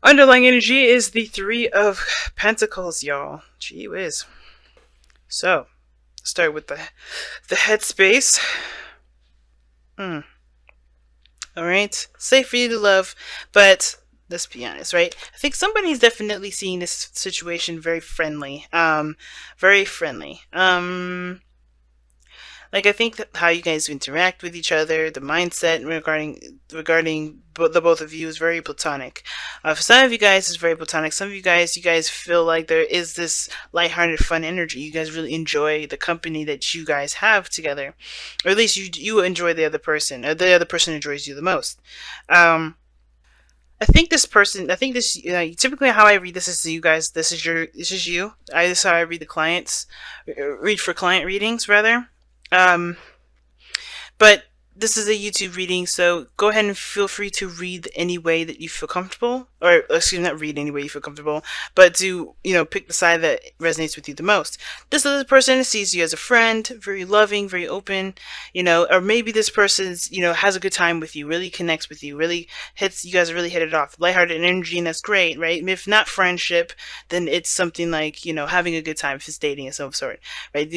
Underlying energy is the Three of Pentacles, y'all. Gee whiz. So, start with the headspace. Alright? Safe for you to love, but let's be honest, right? I think somebody's definitely seeing this situation very friendly. Very friendly. Like I think that how you guys interact with each other, the mindset regarding the both of you is very platonic. For some of you guys, it's very platonic. Some of you guys feel like there is this lighthearted, fun energy. You guys really enjoy the company that you guys have together, or at least you enjoy the other person, or the other person enjoys you the most. Um, I think this person. I think this. Typically, how I read this is you guys. This is your. This is you. This is how I read the clients. Read for client readings rather. Um, but this is a YouTube reading, so go ahead and feel free to read any way that you feel comfortable, or excuse me, not read any way you feel comfortable, but to pick the side that resonates with you the most. This other person sees you as a friend, very loving, very open, or maybe this person's has a good time with you, really connects with you, really hits you guys really hit it off, lighthearted energy, and that's great, right? If not friendship, then it's something like having a good time, if it's dating of some sort, right?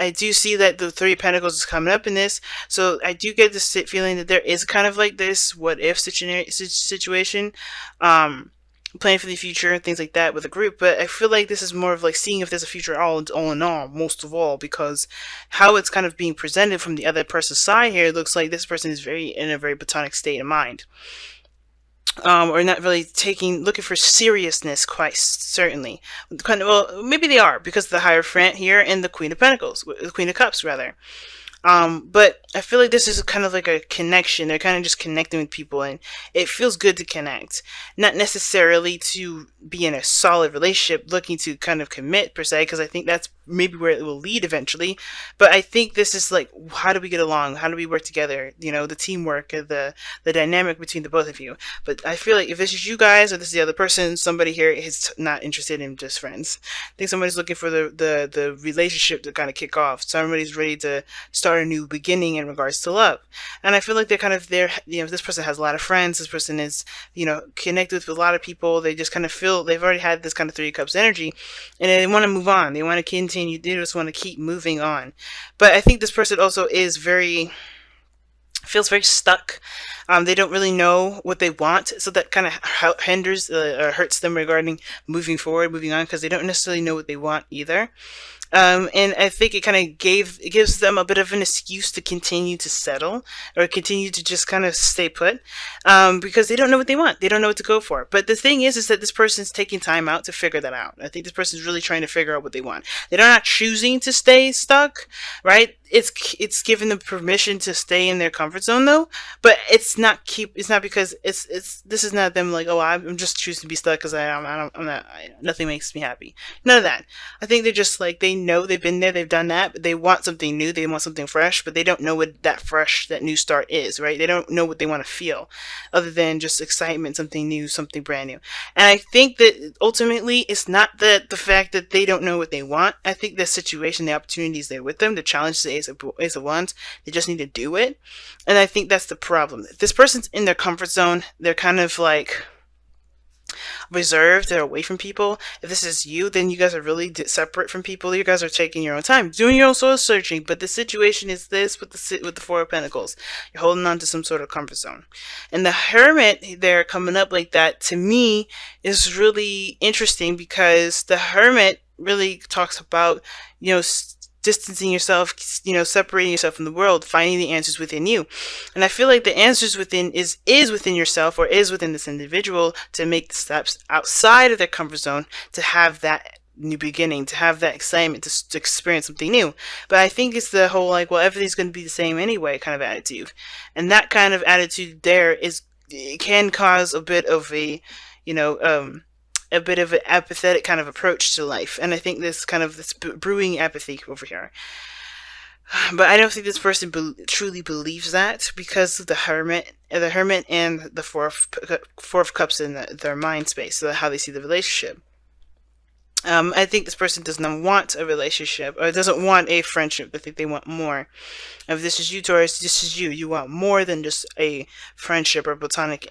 I do see that the Three of Pentacles is coming up in this, so I do get this feeling that there is kind of like this what if situation, planning for the future and things like that with a group. But I feel like this is more of like seeing if there's a future all in all, most of all, because how it's kind of being presented from the other person's side here looks like this person is very in a very platonic state of mind. Or not really looking for seriousness, quite certainly. Well, maybe they are because of the Hierophant here and the Queen of Pentacles, the Queen of Cups rather. But I feel like this is kind of like a connection. They're kind of just connecting with people, and it feels good to connect. Not necessarily to be in a solid relationship, looking to kind of commit per se, because I think that's maybe where it will lead eventually. But I think this is like, how do we get along? How do we work together? The teamwork, the dynamic between the both of you. But I feel like if this is you guys or this is the other person, somebody here is not interested in just friends. I think somebody's looking for the relationship to kind of kick off. Somebody's ready to start a new beginning in regards to love. And I feel like they're kind of there, this person has a lot of friends, this person is, connected with a lot of people. They just kind of feel they've already had this kind of Three of Cups energy, and they want to move on. They want to continue. They just want to keep moving on. But I think this person also feels very stuck. They don't really know what they want, so that kind of hinders or hurts them regarding moving forward, moving on, because they don't necessarily know what they want either. And I think it kind of gives them a bit of an excuse to continue to settle or continue to just kind of stay put, because they don't know what they want. They don't know what to go for. But the thing is that this person's taking time out to figure that out. I think this person's really trying to figure out what they want. They're not choosing to stay stuck, right? It's given them permission to stay in their comfort zone though, but it's not because this is not them like, oh, I'm just choosing to be stuck because I'm not, nothing makes me happy. None of that. I think they're just like, they know they've been there, they've done that, but they want something new, they want something fresh, but they don't know what that new start is, right? They don't know what they want to feel other than just excitement, something new, something brand new. And I think that ultimately it's not the fact that they don't know what they want. I think the situation, the opportunity is there with them, the challenge is Ace of Wands. They just need to do it. And I think that's the problem. If this person's in their comfort zone, they're kind of like reserved, they're away from people. If this is you, then you guys are really separate from people. You guys are taking your own time, doing your own soul searching. But the situation is this with the Four of Pentacles. You're holding on to some sort of comfort zone. And the Hermit there coming up like that, to me, is really interesting because the Hermit really talks about, distancing yourself, separating yourself from the world, finding the answers within you. And I feel like the answers within is within yourself, or is within this individual, to make the steps outside of their comfort zone, to have that new beginning, to have that excitement, to experience something new. But I think it's the whole like, well, everything's going to be the same anyway kind of attitude. And that kind of attitude there it can cause a bit of a an apathetic kind of approach to life. And I think this brewing apathy over here. But I don't think this person truly believes that, because of the Hermit and the Four of Cups in their mind space, so how they see the relationship. I think this person does not want a relationship or doesn't want a friendship. I think they want more. If this is you, Taurus, this is you. You want more than just a friendship or platonic,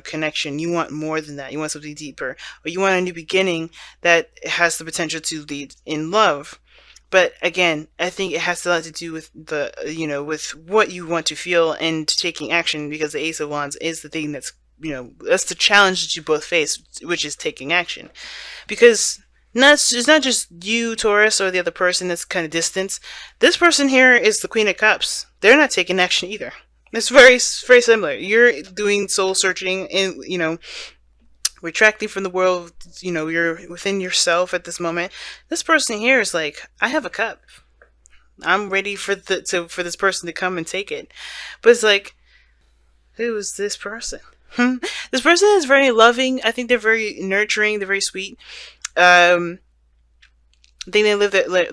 connection. You want more than that. You want something deeper, or you want a new beginning that has the potential to lead in love. But again, I think it has a lot to do with with what you want to feel and taking action, because the Ace of Wands is the thing that's the challenge that you both face, which is taking action. Because it's not just you, Taurus, or the other person that's kind of distant. This person here is the Queen of Cups. They're not taking action either. It's very similar. You're doing soul searching and, retracting from the world. You're within yourself at this moment. This person here is like, I have a cup. I'm ready for for this person to come and take it. But it's like, who is this person? This person is very loving. I think they're very nurturing. They're very sweet. I think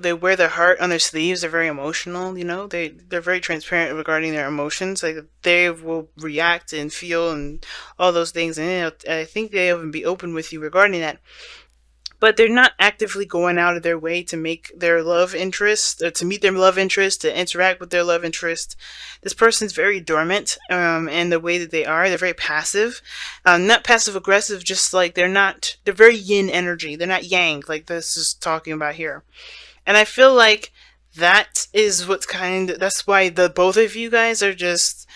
they wear their heart on their sleeves. They're very emotional. They're very transparent regarding their emotions. Like, they will react and feel and all those things. And I think they even be open with you regarding that. But they're not actively going out of their way to make their love interest, or to meet their love interest, to interact with their love interest. This person's very dormant, and the way that they're very passive, not passive aggressive, just like they're very yin energy. They're not yang, like this is talking about here. And I feel like that's why the both of you guys are just,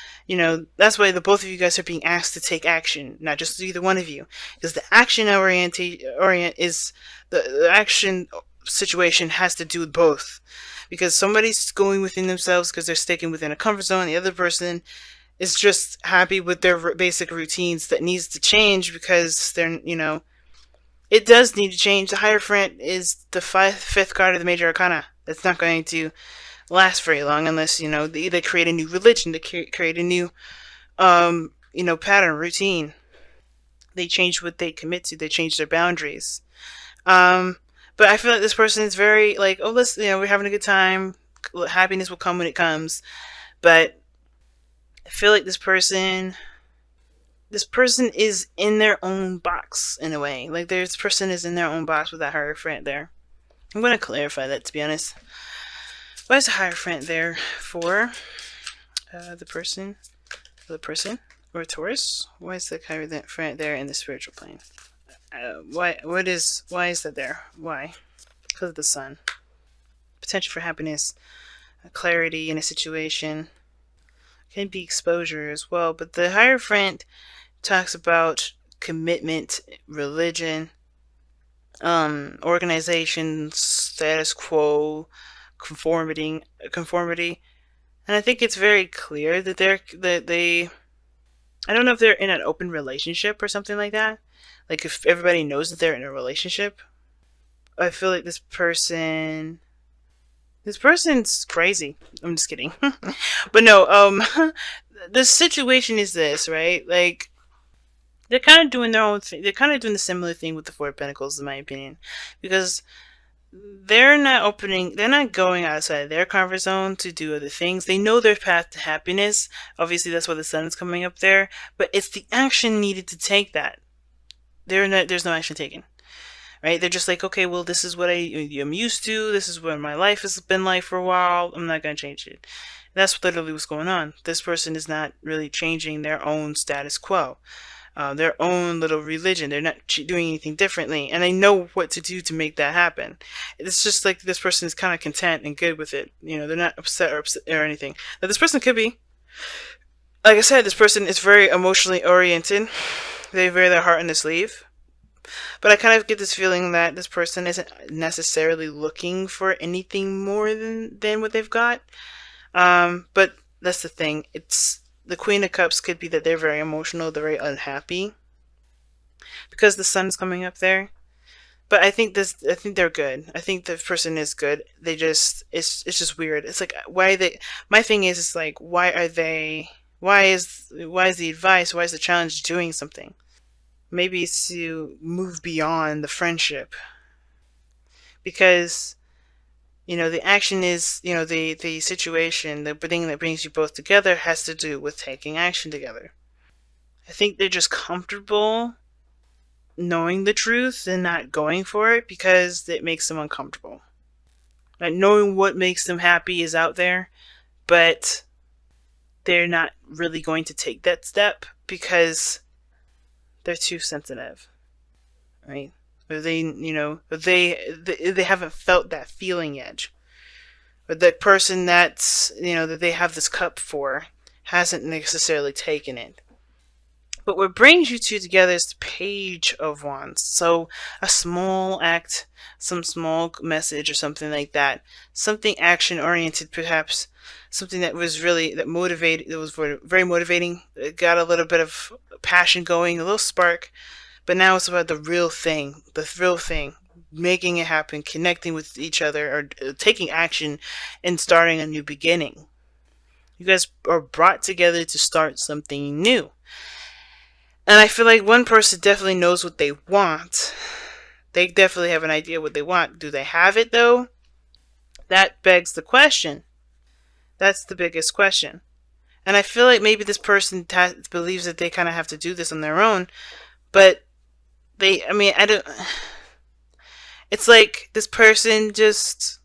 that's why the both of you guys are being asked to take action, not just either one of you. Because the the action situation has to do with both. Because somebody's going within themselves because they're sticking within a comfort zone. The other person is just happy with their basic routines that needs to change because it does need to change. The Hierophant is the fifth card of the Major Arcana. That's not going to last very long unless, they create a new religion, they create a new, pattern, routine. They change what they commit to. They change their boundaries. But I feel like this person is very like, oh, we're having a good time. Happiness will come when it comes. But I feel like this person is in their own box in a way. Like, this person is in their own box with that Hierophant there. I'm going to clarify that, to be honest. Why is the Hierophant there for? The person or Taurus? Why is the Hierophant there in the spiritual plane? Why is that there? Why? Because of the sun. Potential for happiness, clarity in a situation. Can be exposure as well, but the Hierophant talks about commitment, religion, organization, status quo, conformity, and I think it's very clear that they. I don't know if they're in an open relationship or something like that. Like, if everybody knows that they're in a relationship. I feel like this person's crazy. I'm just kidding. But no, the situation is this, right? Like, they're kind of doing their own thing. They're kind of doing the similar thing with the Four of Pentacles, in my opinion. Because they're not going outside their comfort zone to do other things. They know their path to happiness. Obviously, that's why the sun is coming up there. But it's the action needed to take that. There's no action taken. Right? They're just like, okay, well, this is what I'm used to. This is what my life has been like for a while. I'm not going to change it. That's literally what's going on. This person is not really changing their own status quo. Their own little religion. They're not doing anything differently, and they know what to do to make that happen. It's just like this person is kind of content and good with it. They're not upset or anything. Now, this person could be, like I said, this person is very emotionally oriented. They wear their heart on their sleeve. But I kind of get this feeling that this person isn't necessarily looking for anything more than what they've got. But that's the thing. It's the Queen of Cups could be that they're very emotional, they're very unhappy because the sun's coming up there. But I think they're good. I think the person is good. It's just weird. It's like, my thing is, it's like, why is the advice, why is the challenge doing something? Maybe it's to move beyond the friendship. Because the action is, the situation, the thing that brings you both together has to do with taking action together. I think they're just comfortable knowing the truth and not going for it because it makes them uncomfortable. Like knowing what makes them happy is out there, but they're not really going to take that step because they're too sensitive, right? Or they haven't felt that feeling yet. Or the person that's, that they have this cup for hasn't necessarily taken it. But what brings you two together is the Page of Wands. So a small act, some small message or something like that. Something action oriented perhaps. Something that was really, that motivated, that was very motivating. It got a little bit of passion going, a little spark. But now it's about the real thing, making it happen, connecting with each other, or taking action and starting a new beginning. You guys are brought together to start something new. And I feel like one person definitely knows what they want. They definitely have an idea what they want. Do they have it though? That begs the question. That's the biggest question. And I feel like maybe this person believes that they kind of have to do this on their own. But I don't. It's like this person just.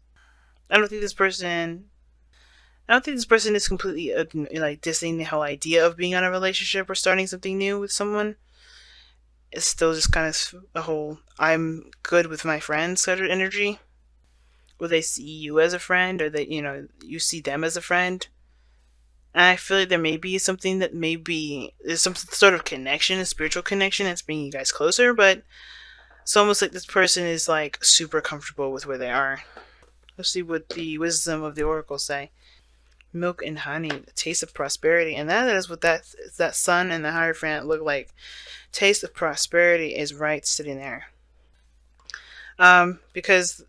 I don't think this person is completely like dissing the whole idea of being on a relationship or starting something new with someone. It's still just kind of a whole I'm good with my friends sort of energy. Will they see you as a friend, or that you see them as a friend? And I feel like there may be something that there's some sort of connection, a spiritual connection that's bringing you guys closer, but it's almost like this person is like super comfortable with where they are. Let's see what the wisdom of the oracle say. Milk and honey, the taste of prosperity, and that is what that sun and the Hierophant look like. Taste of prosperity is right sitting there. Because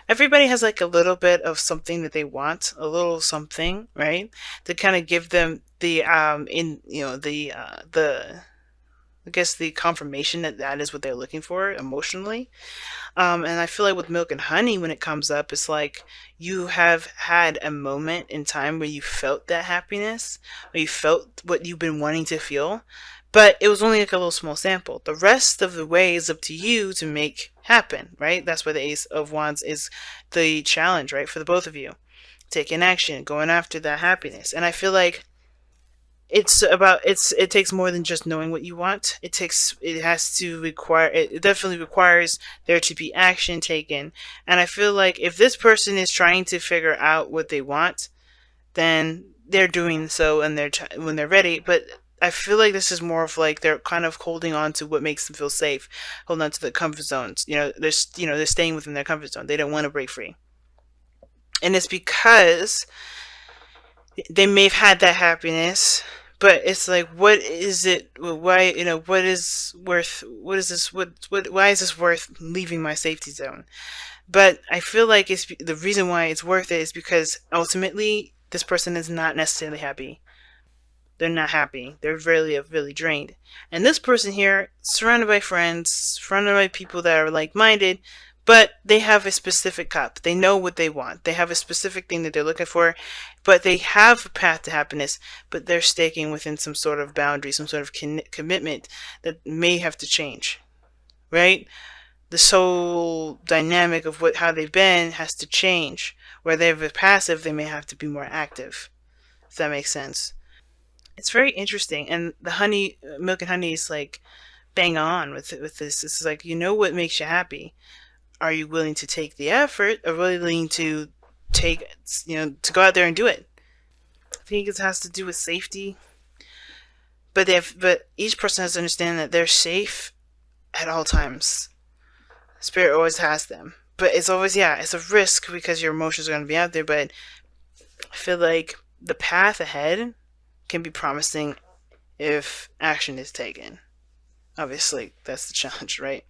everybody has like a little bit of something that they want, a little something, right? To kind of give them the I guess the confirmation that is what they're looking for emotionally. And I feel like with milk and honey, when it comes up, it's like you have had a moment in time where you felt that happiness, or you felt what you've been wanting to feel, but it was only like a little small sample. The rest of the way is up to you to make happen, right? That's why the Ace of Wands is the challenge, right? For the both of you. Taking action, going after that happiness. And I feel like it takes more than just knowing what you want. It definitely requires there to be action taken. And I feel like if this person is trying to figure out what they want, then they're doing so, and when they're ready. But I feel like this is more of like they're kind of holding on to what makes them feel safe, holding on to the comfort zones. They're staying within their comfort zone. They don't want to break free, and it's because they may have had that happiness, but it's like, what is it? Why, what is worth? What is this? Why is this worth leaving my safety zone? But I feel like the reason why it's worth it is because ultimately this person is not necessarily happy. They're not happy. They're really drained. And this person here, surrounded by friends, surrounded by people that are like-minded, but they have a specific cup. They know what they want. They have a specific thing that they're looking for, but they have a path to happiness, but they're staking within some sort of boundary, some sort of commitment that may have to change, right? The whole dynamic of how they've been has to change. Where they're passive, they may have to be more active, if that makes sense. It's very interesting, and the milk and honey is like bang on with this. It's like, what makes you happy. Are you willing to take the effort, or willing to to go out there and do it? I think it has to do with safety, but each person has to understand that they're safe at all times. Spirit always has them, but it's always, it's a risk because your emotions are going to be out there. But I feel like the path ahead can be promising if action is taken. Obviously, that's the challenge, right?